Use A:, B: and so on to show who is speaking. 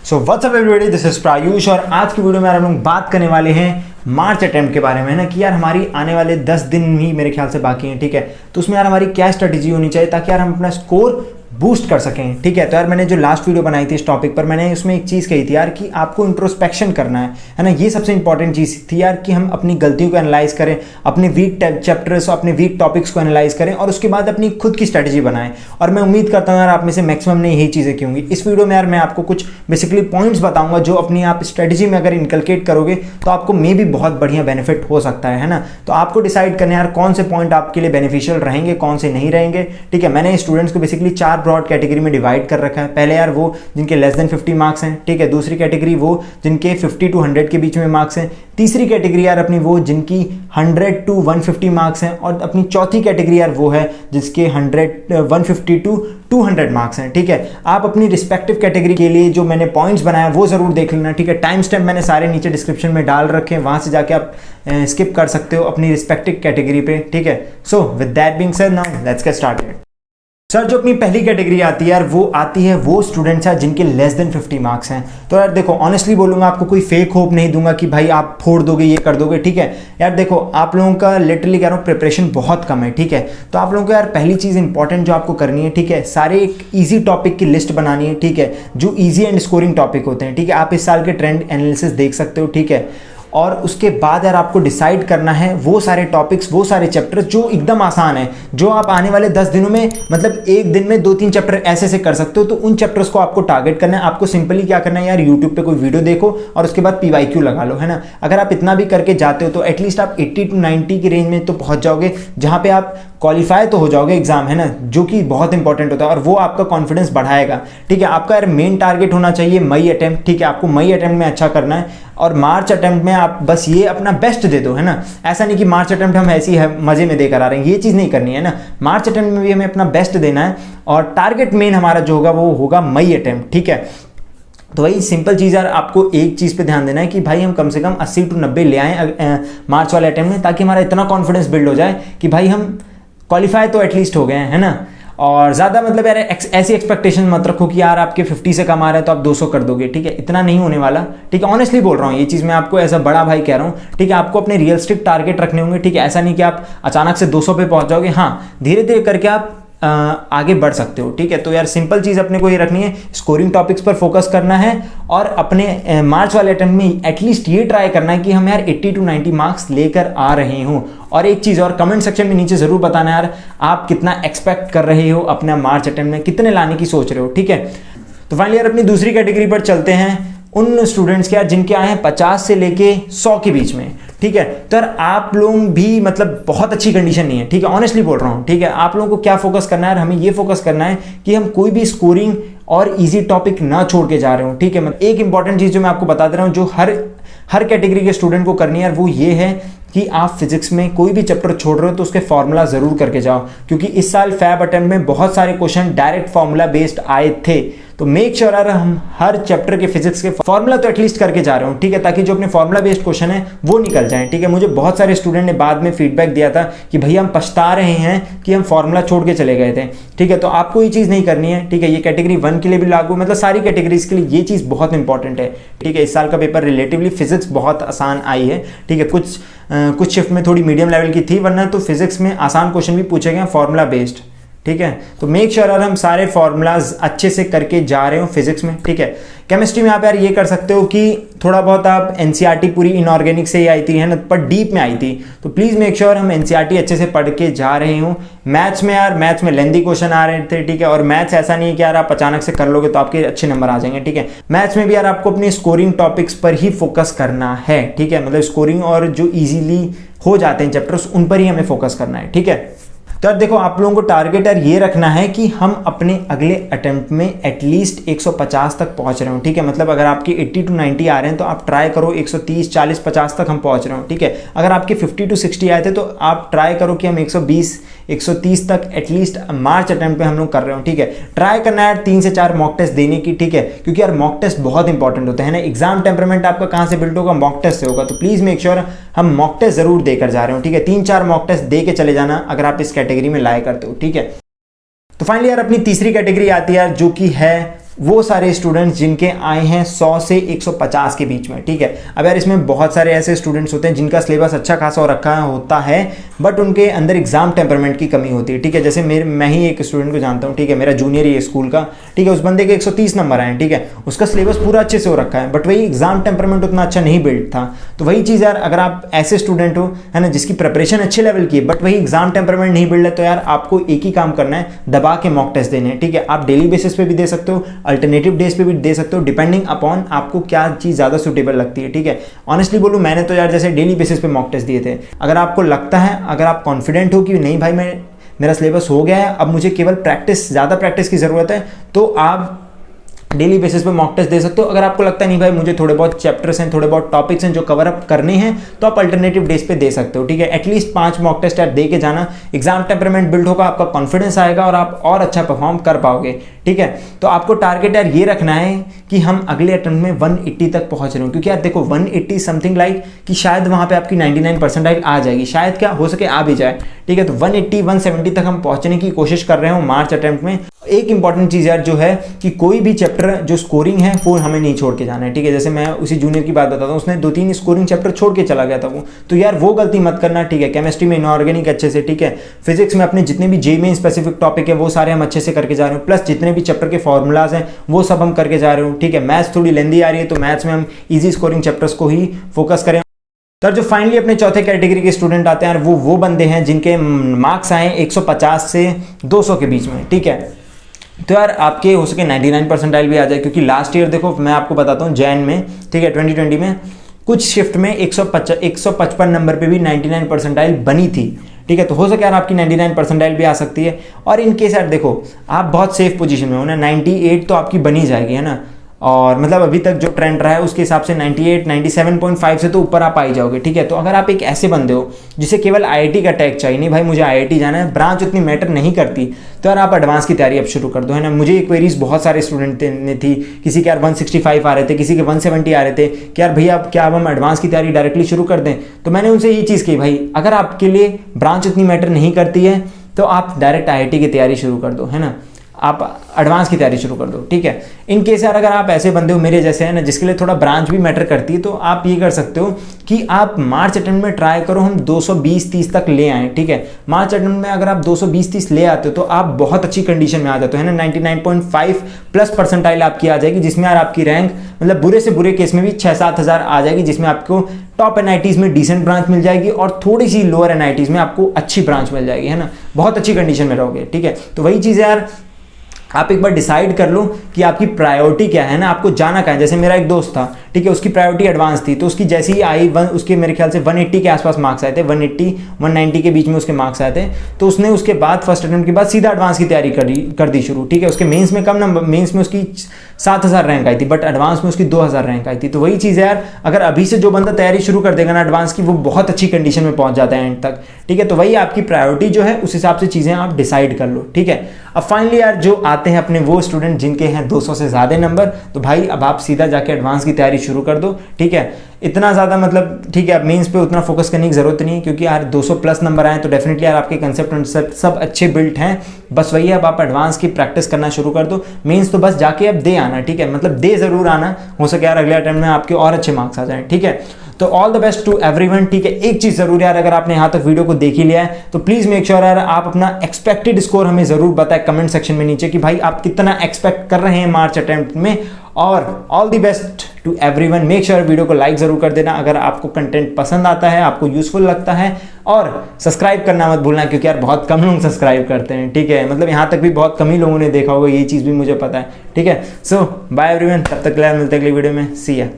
A: So what's up everybody, this is Prayush और आज की वीडियो में हम लोग बात करने वाले हैं मार्च अटेम्प्ट के बारे में, है ना। कि यार हमारी आने वाले 10 दिन ही मेरे ख्याल से बाकी हैं, ठीक है। तो उसमें यार हमारी क्या स्ट्रेटेजी होनी चाहिए ताकि यार हम अपना स्कोर बूस्ट कर सकें, ठीक है। तो यार मैंने जो लास्ट वीडियो बनाई थी इस टॉपिक पर, मैंने उसमें एक चीज़ कही थी यार कि आपको इंट्रोस्पेक्शन करना है ना। ये सबसे इंपॉर्टेंट चीज़ थी यार कि हम अपनी गलतियों को एनालाइज करें, अपने वीक चैप्टर्स, अपने वीक टॉपिक्स को एनालाइज करें और उसके बाद अपनी खुद की स्ट्रेटेजी बनाएं। और मैं उम्मीद करता हूँ यार आप में से मैक्सिमम ने यही चीज़ें की होंगी। इस वीडियो में यार मैं आपको कुछ बेसिकली पॉइंट्स बताऊंगा जो अपनी आप स्ट्रेटेजी में अगर इनकलकेट करोगे तो आपको मे भी बहुत बढ़िया बेनिफिट हो सकता है ना। तो आपको डिसाइड करना यार कौन से पॉइंट आपके लिए बेनिफिशियल रहेंगे, कौन से नहीं रहेंगे, ठीक है। मैंने स्टूडेंट्स को बेसिकली 4 ब्रॉड कैटेगरी में डिवाइड कर रखा है। पहले यार वो जिनके लेस देन 50 मार्क्स हैं, ठीक है। दूसरी कैटेगरी वो जिनके 50 to 100 के बीच में मार्क्स हैं। तीसरी कैटेगरी यार अपनी वो जिनकी 100 to 150 मार्क्स हैं। और अपनी चौथी कैटेगरी यार वो है जिसके 150 to 200 मार्क्स हैं, ठीक है। आप अपनी रिस्पेक्टिव कैटेगरी के लिए जो मैंने पॉइंट्स बनाया वो जरूर देख लेना, ठीक है। टाइम स्टैम्प मैंने सारे नीचे डिस्क्रिप्शन में डाल रखे हैं, वहां से जाके आप स्किप कर सकते हो अपनी रिस्पेक्टिव कैटेगरी पे, ठीक है। So with that being said, now let's get started. Sir जो अपनी पहली कैटेगरी आती है यार वो आती है वो स्टूडेंट्स हैं जिनके लेस देन 50 मार्क्स हैं। तो यार देखो ऑनेस्टली बोलूंगा, आपको कोई फेक होप नहीं दूंगा कि भाई आप फोड़ दोगे, ये कर दोगे, ठीक है। यार देखो आप लोगों का लिटरली कह रहा हूँ प्रिपरेशन बहुत कम है, ठीक है। तो आप लोगों को यार पहली चीज़ इंपॉर्टेंट जो आपको करनी है, ठीक है, सारे एक ईजी टॉपिक की लिस्ट बनानी है, ठीक है, जो ईजी एंड स्कोरिंग टॉपिक होते हैं, ठीक है। आप इस साल के ट्रेंड एनालिसिस देख सकते हो, ठीक है। और उसके बाद यार आपको डिसाइड करना है वो सारे टॉपिक्स, वो सारे चैप्टर्स जो एकदम आसान है, जो आप आने वाले 10 दिनों में मतलब एक दिन में 2-3 चैप्टर ऐसे से कर सकते हो। तो उन चैप्टर्स को आपको टारगेट करना है। आपको सिंपली क्या करना है यार, यूट्यूब पे कोई वीडियो देखो और उसके बाद PYQ लगा लो, है ना। अगर आप इतना भी करके जाते हो तो एटलीस्ट आप 80 to 90 की रेंज में तो पहुंच जाओगे, जहां पे आप क्वालिफाई तो हो जाओगे एग्जाम, है ना, जो कि बहुत इंपॉर्टेंट होता है और वो आपका कॉन्फिडेंस बढ़ाएगा, ठीक है। आपका यार मेन टारगेट होना चाहिए मई अटेम्प्ट, ठीक है। आपको मई अटेम्प्ट में अच्छा करना है और मार्च अटेम्प्ट में आप बस ये अपना बेस्ट दे दो, है ना। ऐसा नहीं कि मार्च अटेम्प्ट हम ऐसी है मजे में देकर आ रहे हैं, ये चीज़ नहीं करनी है ना। मार्च अटेम्प्ट में भी हमें अपना बेस्ट देना है और टारगेट मेन हमारा जो होगा वो होगा मई अटेम्प्ट, ठीक है। तो वही सिंपल चीज़ यार, आपको एक चीज़ पे ध्यान देना है कि भाई हम कम से कम 80 to 90 ले आएँ मार्च वाले अटेम्प्ट में, ताकि हमारा इतना कॉन्फिडेंस बिल्ड हो जाए कि भाई हम क्वालिफाई तो एटलीस्ट हो गए हैं, है ना। और ज़्यादा मतलब यार ऐसी एक्सपेक्टेशन मत रखो कि यार आपके 50 से कम आ रहे हैं तो आप 200 कर दोगे, ठीक है। इतना नहीं होने वाला, ठीक है। ऑनेस्टली बोल रहा हूँ, ये चीज़ मैं आपको एज अ बड़ा भाई कह रहा हूँ, ठीक है। आपको अपने रियलिस्टिक टारगेट रखने होंगे, ठीक है। ऐसा नहीं कि आप अचानक से 200 पे पहुँच जाओगे, हाँ धीरे धीरे करके आप आगे बढ़ सकते हो, ठीक है। तो यार सिंपल चीज़ अपने को ये रखनी है, स्कोरिंग टॉपिक्स पर फोकस करना है और अपने मार्च वाले अटेम्प्ट में एटलीस्ट ये ट्राई करना है कि हम यार 80 to 90 मार्क्स लेकर आ रहे हूँ। और एक चीज़ और, कमेंट सेक्शन में नीचे ज़रूर बताना यार आप कितना एक्सपेक्ट कर रहे हो अपना मार्च अटेम्प्ट में, कितने लाने की सोच रहे हो, ठीक है। तो फाइनली यार अपनी दूसरी कैटेगरी पर चलते हैं, उन स्टूडेंट्स के यार जिनके आए हैं 50 से लेके 100 के बीच में, ठीक है। तो यार आप लोग भी मतलब बहुत अच्छी कंडीशन नहीं है, ठीक है। ऑनेस्टली बोल रहा हूँ, ठीक है। आप लोगों को क्या फोकस करना है, हमें ये फोकस करना है कि हम कोई भी स्कोरिंग और इजी टॉपिक ना छोड़ के जा रहे हो, ठीक है। मतलब एक इंपॉर्टेंट चीज़ जो मैं आपको बता दे रहा हूँ जो हर कैटेगरी के स्टूडेंट को करनी है यार, वो ये है कि आप फिजिक्स में कोई भी चैप्टर छोड़ रहे हो तो उसके फॉर्मूला जरूर करके जाओ, क्योंकि इस साल फैब अटेम्प्ट में बहुत सारे क्वेश्चन डायरेक्ट फॉर्मूला बेस्ड आए थे। तो मेक श्योर यार हम हर चैप्टर के फिजिक्स के फॉर्मूला तो एटलीस्ट करके जा रहे हो, ठीक है, ताकि जो अपने फॉर्मूला बेस्ड क्वेश्चन है वो निकल जाए, ठीक है। मुझे बहुत सारे स्टूडेंट ने बाद में फीडबैक दिया था कि भैया हम पछता रहे हैं कि हम फॉर्मूला छोड़ के चले गए थे, ठीक है। तो आपको ये चीज़ नहीं करनी है, ठीक है। ये कैटेगरी 1 के लिए भी लागू, मतलब सारी कैटेगरीज के लिए ये चीज़ बहुत इंपॉर्टेंट है, ठीक है। इस साल का पेपर रिलेटिवली फिजिक्स बहुत आसान आई है, ठीक है। कुछ शिफ्ट में थोड़ी मीडियम लेवल की थी, वरना तो फिजिक्स में आसान क्वेश्चन भी पूछे गए फॉर्मूला बेस्ड, ठीक है। तो मेक श्योर यार हम सारे फॉर्मूलाज अच्छे से करके जा रहे हो फिजिक्स में, ठीक है। केमिस्ट्री में आप यार ये कर सकते हो कि थोड़ा बहुत आप NCERT पूरी इनऑर्गेनिक से ही आई थी, है ना, पर डीप में आई थी। तो प्लीज़ मेक श्योर हम NCERT अच्छे से पढ़ के जा रहे हो। मैथ्स में लेंदी क्वेश्चन आ रहे थे, ठीक है। और मैथ्स ऐसा नहीं है कि यार आप अचानक से कर लोगे तो आपके अच्छे नंबर आ जाएंगे, ठीक है। मैथ्स में भी यार आपको अपनी स्कोरिंग टॉपिक्स पर ही फोकस करना है, ठीक है। मतलब स्कोरिंग और जो ईजिली हो जाते हैं चैप्टर्स उन पर ही हमें फोकस करना है, ठीक है। तो यार देखो आप लोगों को टारगेट यार ये रखना है कि हम अपने अगले अटेम्प्ट में एटलीस्ट 150 तक पहुंच रहे हो, ठीक है। मतलब अगर आपके 80 to 90 आ रहे हैं तो आप ट्राई करो 130, 40, 50 तक हम पहुंच रहे हो, ठीक है। अगर आपके 50 to 60 आए थे तो आप ट्राई करो कि हम 120, 130 तक एटलीस्ट मार्च अटेम्प्ट पे हम लोग कर रहे हो, ठीक है। ट्राई करना है 3 से 4 मॉक टेस्ट देने की, ठीक है, क्योंकि यार मॉक टेस्ट बहुत इंपॉर्टेंट होता है ना। एग्जाम टेम्परामेंट आपका कहाँ से बिल्ड होगा, मॉक टेस्ट से होगा। तो प्लीज़ मेक श्योर हम मॉक टेस्ट जरूर देकर जा रहे हो, ठीक है। 3-4 मॉक टेस्ट दे के चले जाना अगर आप इस कैटेगरी में लाया करते हो, ठीक है। तो फाइनली यार अपनी तीसरी कैटेगरी आती है यार जो कि है वो सारे स्टूडेंट्स जिनके आए हैं 100 से 150 के बीच में, ठीक है। अब यार इसमें बहुत सारे ऐसे स्टूडेंट्स होते हैं जिनका सिलेबस अच्छा खासा हो रखा होता है, बट उनके अंदर एग्जाम टेम्परमेंट की कमी होती है, ठीक है। जैसे मैं ही एक स्टूडेंट को जानता हूँ, ठीक है, मेरा जूनियर ही है स्कूल का, ठीक है। उस बंदे के 130 नंबर आए, ठीक है, उसका सिलेबस पूरा अच्छे से हो रखा है, बट वही एग्जाम टेम्परमेंट उतना अच्छा नहीं बिल्ड था। तो वही चीज़ यार, अगर आप ऐसे स्टूडेंट हो, है ना, जिसकी प्रिपरेशन अच्छे लेवल की है बट वही एग्जाम टेम्परमेंट नहीं बिल्ड है, तो यार आपको एक ही काम करना है, दबा के मॉक टेस्ट देने हैं, ठीक है। आप डेली बेसिस पे भी दे सकते हो, अल्टरनेटिव डेज पे भी दे सकते हो, डिपेंडिंग अपॉन आपको क्या चीज़ ज़्यादा सुटेबल लगती है, ठीक है। ऑनेस्टली बोलूँ, मैंने तो यार जैसे डेली बेसिस पे मॉक टेस्ट दिए थे। अगर आपको लगता है, अगर आप कॉन्फिडेंट हो कि नहीं भाई मेरा सिलेबस हो गया है, अब मुझे केवल ज़्यादा प्रैक्टिस की ज़रूरत है, तो आप डेली बेसिस पे मॉक टेस्ट दे सकते हो। अगर आपको लगता है नहीं भाई मुझे थोड़े बहुत चैप्टर्स हैं, थोड़े बहुत टॉपिक्स हैं जो कवर अप करने हैं, तो आप अल्टरनेटिव डेज पे दे सकते हो, ठीक है। एटलीस्ट 5 मॉक टेस्ट आप दे के जाना, एग्जाम टेम्परमेंट बिल्ड होगा, आपका कॉन्फिडेंस आएगा और आप और अच्छा परफॉर्म कर पाओगे, ठीक है। तो आपको टारगेट यार ये रखना है कि हम अगले अटेम्प्ट में 180 तक पहुंच रहे हो, क्योंकि यार देखो 180 समथिंग लाइक कि शायद वहां पे आपकी 99 परसेंटाइल आ जाएगी, शायद क्या हो सके आ भी जाए, ठीक है। तो 180 170 तक हम पहुंचने की कोशिश कर रहे हो मार्च अटेम्प्ट में। एक इंपॉर्टेंट चीज़ यार जो है कि कोई भी चैप्टर जो स्कोरिंग है वो हमें नहीं छोड़ के जाना है, ठीक है। जैसे मैं उसी जूनियर की बात बताता हूँ, उसने 2-3 स्कोरिंग चैप्टर छोड़ के चला गया था वो, तो यार वो गलती मत करना, ठीक है। केमिस्ट्री में इनऑर्गेनिक अच्छे से, ठीक है। फिजिक्स में अपने जितने भी जे में स्पेसिफिक टॉपिक है वो सारे हम अच्छे से करके जा रहे हो, प्लस जितने भी चैप्टर के फॉर्मूलाज हैं वो सब हम करके जा रहे हो, ठीक है। मैथ्स थोड़ी लेंदी आ रही है, तो मैथ्स में हम ईजी स्कोरिंग चैप्टर्स को ही फोकस करें। तो जो फाइनली अपने चौथे कैटेगरी के स्टूडेंट आते हैं, वो बंदे हैं जिनके मार्क्स आए 150 से 200 के बीच में, ठीक है। तो यार आपके हो सके 99 परसेंटाइल भी आ जाए, क्योंकि लास्ट ईयर देखो मैं आपको बताता हूँ जैन में, ठीक है, 2020 में कुछ शिफ्ट में 155 नंबर पे भी 99 परसेंटाइल बनी थी, ठीक है। तो हो सके यार आपकी 99 परसेंटाइल भी आ सकती है। और इनकेस यार देखो आप बहुत सेफ पोजीशन में हो ना, 98 तो आपकी बनी जाएगी, है ना। और मतलब अभी तक जो ट्रेंड रहा है उसके हिसाब से 98 97.5 से तो ऊपर आप आ ही जाओगे, ठीक है। तो अगर आप एक ऐसे बंदे हो जिसे केवल आईआईटी का टैग चाहिए, नहीं भाई मुझे आईआईटी जाना है, ब्रांच उतनी मैटर नहीं करती, तो यार आप एडवांस की तैयारी अब शुरू कर दो, है ना। मुझे क्वेरीज बहुत सारे स्टूडेंट ने थी, किसी के यार 165 आ रहे थे, किसी के 170 आ रहे थे कि यार भैया क्या अब हम एडवांस की तैयारी डायरेक्टली शुरू कर दें। तो मैंने उनसे ये चीज़ की, भाई अगर आपके लिए ब्रांच उतनी मैटर नहीं करती है तो आप डायरेक्ट आईआईटी की तैयारी शुरू कर दो, है ना, आप एडवांस की तैयारी शुरू कर दो, ठीक है। इन केस यार अगर आप ऐसे बंदे हो मेरे जैसे, है ना, जिसके लिए थोड़ा ब्रांच भी मैटर करती है, तो आप ये कर सकते हो कि आप मार्च अटेम्प्ट में ट्राई करो हम 220-30 तक ले आएँ, ठीक है। मार्च अटेम्प्ट में अगर आप 220-30 ले आते हो तो आप बहुत अच्छी कंडीशन में आ जाते हो, है ना। 99.5 प्लस परसेंटाइल आपकी आ जाएगी, जिसमें यार आपकी रैंक मतलब बुरे से बुरे केस में भी 6-7 हज़ार आ जाएगी, जिसमें आपको टॉप एनआईटीज़ में डिसेंट ब्रांच मिल जाएगी और थोड़ी सी लोअर एनआईटीज़ में आपको अच्छी ब्रांच मिल जाएगी, है ना। बहुत अच्छी कंडीशन में रहोगे, ठीक है। तो वही चीज़ यार आप एक बार डिसाइड कर लो कि आपकी प्रायोरिटी क्या है ना, आपको जाना कहाँ है। जैसे मेरा एक दोस्त था, ठीक है, उसकी प्रायोरिटी एडवांस थी, तो उसकी जैसी ही आई उसके मेरे ख्याल से 180 के आसपास मार्क्स आए थे, 180-190 के बीच में उसके मार्क्स आए थे। तो उसने उसके बाद फर्स्ट अटेम्प्ट के बाद सीधा एडवांस की तैयारी कर दी शुरू, ठीक है। उसके मेंस में कम नंबर, मेंस में उसकी 7,000 रैंक आई थी, बट एडवांस में उसकी 2,000 रैंक आई थी। तो वही चीज़ है यार, अगर अभी से जो बंदा तैयारी शुरू कर देगा ना एडवांस की, वो बहुत अच्छी कंडीशन में पहुंच जाता है एंड तक, ठीक है। तो वही आपकी प्रायोरिटी जो है उस हिसाब से चीज़ें आप डिसाइड कर लो, ठीक है। अब फाइनली यार जो आते हैं अपने वो स्टूडेंट जिनके हैं 200 से ज़्यादा नंबर, तो भाई अब आप सीधा जाके एडवांस की तैयारी शुरू कर दो, ठीक है। इतना ज़्यादा मतलब ठीक है, अब मेंस पे उतना फोकस करने की ज़रूरत नहीं है, क्योंकि यार 200 प्लस नंबर आए तो डेफिनेटली यार आपके कंसेप्ट सब अच्छे बिल्ट हैं। बस वही अब आप एडवांस की प्रैक्टिस करना शुरू कर दो। मेंस तो बस जाके अब दे आना, ठीक है, मतलब दे ज़रूर आना, हो सके यार अगले अटेम्प्ट में आपके और अच्छे मार्क्स आ जाएं, ठीक है। तो all the best to everyone, ठीक है। एक चीज़ ज़रूर यार, अगर आपने यहाँ तक वीडियो को देख ही लिया है तो प्लीज़ मेक श्योर यार आप अपना एक्सपेक्टेड स्कोर हमें ज़रूर बताएं कमेंट सेक्शन में नीचे कि भाई आप कितना एक्सपेक्ट कर रहे हैं मार्च अटेम्प्ट में। और all the best to everyone, make sure video को लाइक ज़रूर कर देना अगर आपको कंटेंट पसंद आता है, आपको यूजफुल लगता है, और सब्सक्राइब करना मत भूलना, क्योंकि यार बहुत कम लोग सब्सक्राइब करते हैं, ठीक है। मतलब यहाँ तक भी बहुत कम ही लोगों ने देखा होगा, ये चीज़ भी मुझे पता है, ठीक है। सो बाय एवरीवन, तब तक मिलते अगली वीडियो में, सी या।